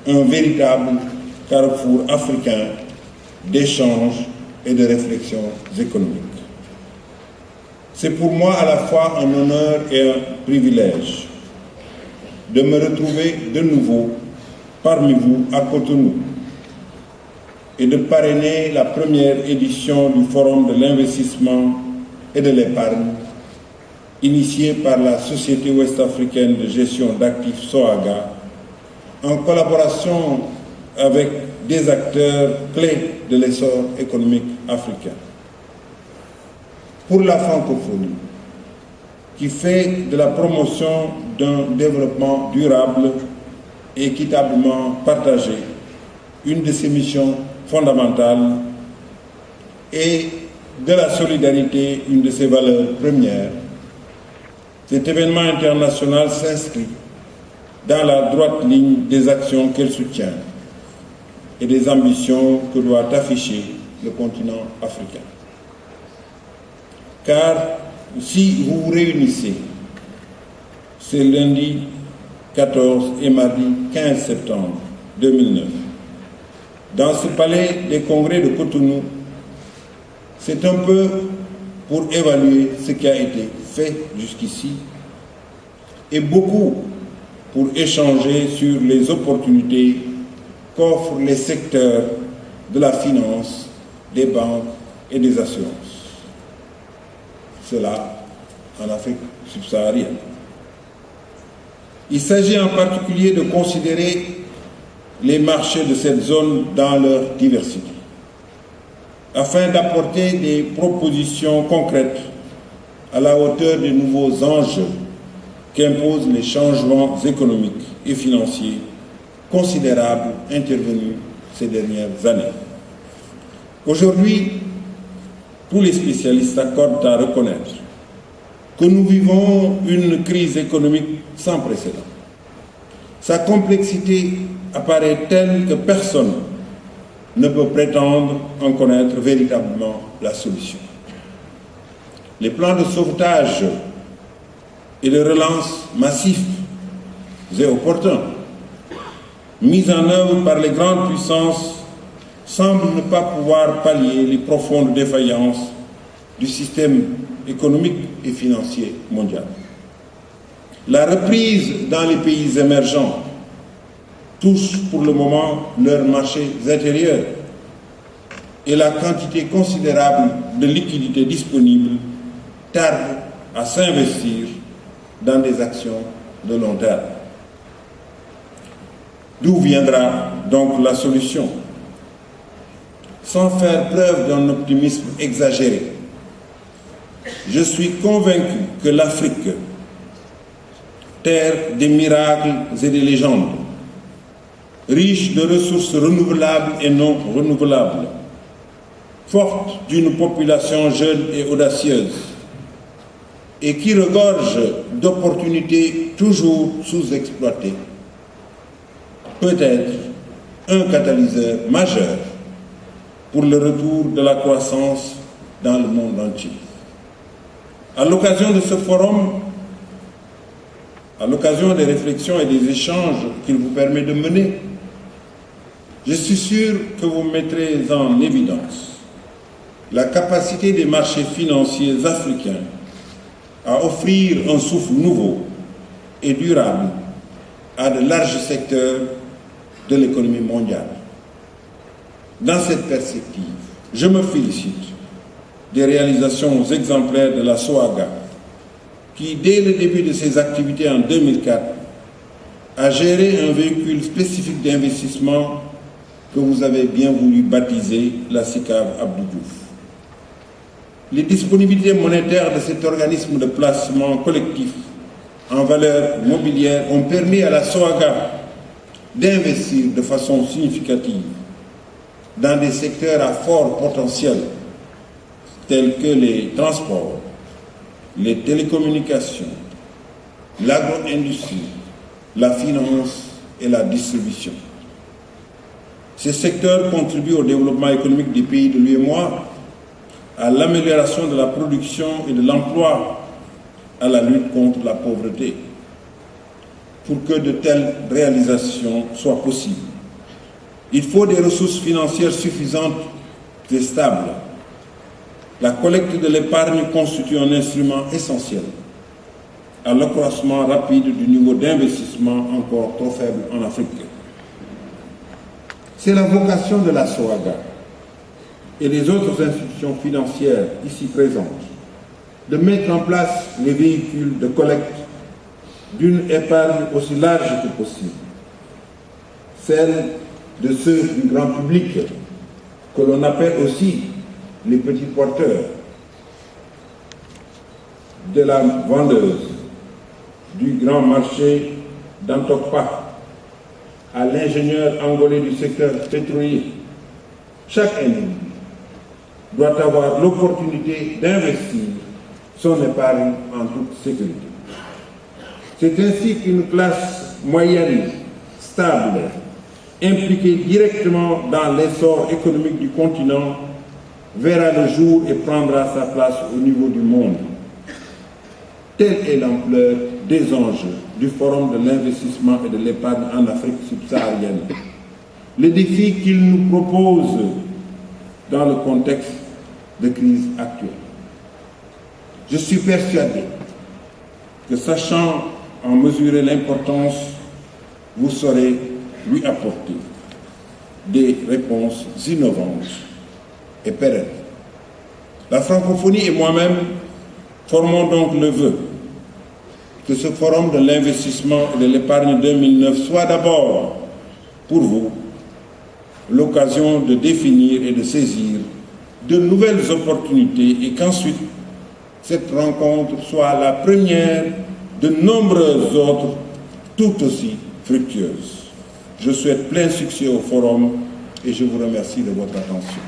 un véritable carrefour africain d'échanges et de réflexions économiques. C'est pour moi à la fois un honneur et un privilège de me retrouver de nouveau parmi vous à Cotonou et de parrainer la première édition du Forum de l'investissement et de l'épargne initié par la Société ouest-africaine de gestion d'actifs SOAGA en collaboration avec des acteurs clés de l'essor économique africain. Pour la francophonie, qui fait de la promotion d'un développement durable et équitablement partagé une de ses missions fondamentales et de la solidarité une de ses valeurs premières, cet événement international s'inscrit dans la droite ligne des actions qu'elle soutient et des ambitions que doit afficher le continent africain. Car si vous vous réunissez ce lundi 14 et mardi 15 septembre 2009 dans ce palais des congrès de Cotonou, c'est un peu pour évaluer ce qui a été fait jusqu'ici et beaucoup pour échanger sur les opportunités qu'offrent les secteurs de la finance, des banques et des assurances. Cela en Afrique subsaharienne. Il s'agit en particulier de considérer les marchés de cette zone dans leur diversité, afin d'apporter des propositions concrètes à la hauteur des nouveaux enjeux qu'imposent les changements économiques et financiers considérables intervenus ces dernières années. Aujourd'hui, tous les spécialistes s'accordent à reconnaître que nous vivons une crise économique sans précédent. Sa complexité apparaît telle que personne ne peut prétendre en connaître véritablement la solution. Les plans de sauvetage et de relance massifs et opportuns mis en œuvre par les grandes puissances semblent ne pas pouvoir pallier les profondes défaillances du système économique et financier mondial. La reprise dans les pays émergents touche pour le moment leurs marchés intérieurs et la quantité considérable de liquidités disponibles tarde à s'investir dans des actions de long terme. D'où viendra donc la solution? Sans faire preuve d'un optimisme exagéré, je suis convaincu que l'Afrique, terre des miracles et des légendes, riche de ressources renouvelables et non renouvelables, forte d'une population jeune et audacieuse, et qui regorge d'opportunités toujours sous-exploitées, peut être un catalyseur majeur pour le retour de la croissance dans le monde entier. À l'occasion de ce forum, à l'occasion des réflexions et des échanges qu'il vous permet de mener, je suis sûr que vous mettrez en évidence la capacité des marchés financiers africains à offrir un souffle nouveau et durable à de larges secteurs de l'économie mondiale. Dans cette perspective, je me félicite des réalisations exemplaires de la SOAGA, qui, dès le début de ses activités en 2004, a géré un véhicule spécifique d'investissement que vous avez bien voulu baptiser la SICAV Abdou Diouf. Les disponibilités monétaires de cet organisme de placement collectif en valeur mobilière ont permis à la SOAGA d'investir de façon significative dans des secteurs à fort potentiel tels que les transports, les télécommunications, l'agro-industrie, la finance et la distribution. Ces secteurs contribuent au développement économique des pays de l'UEMOA, à l'amélioration de la production et de l'emploi, à la lutte contre la pauvreté. Pour que de telles réalisations soient possibles, Il faut des ressources financières suffisantes et stables. La collecte de l'épargne constitue un instrument essentiel à l'accroissement rapide du niveau d'investissement encore trop faible en Afrique. C'est la vocation de la SOAGA et des autres institutions financières ici présentes de mettre en place les véhicules de collecte d'une épargne aussi large que possible, celle de ceux du grand public que l'on appelle aussi les petits porteurs, de la vendeuse, du grand marché d'Antokpa à l'ingénieur angolais du secteur pétrolier. Chaque individu doit avoir l'opportunité d'investir son épargne en toute sécurité. C'est ainsi qu'une classe moyenne, stable, impliquée directement dans l'essor économique du continent, verra le jour et prendra sa place au niveau du monde. Telle est l'ampleur des enjeux du Forum de l'investissement et de l'épargne en Afrique subsaharienne. Le défi qu'il nous propose dans le contexte de crise actuelle. Je suis persuadé que, sachant en mesurer l'importance, vous saurez lui apporter des réponses innovantes et pérennes. La francophonie et moi-même formons donc le vœu que ce forum de l'investissement et de l'épargne 2009 soit d'abord, pour vous, l'occasion de définir et de saisir de nouvelles opportunités et qu'ensuite, cette rencontre soit la première de nombreuses autres tout aussi fructueuses. Je souhaite plein succès au forum et je vous remercie de votre attention.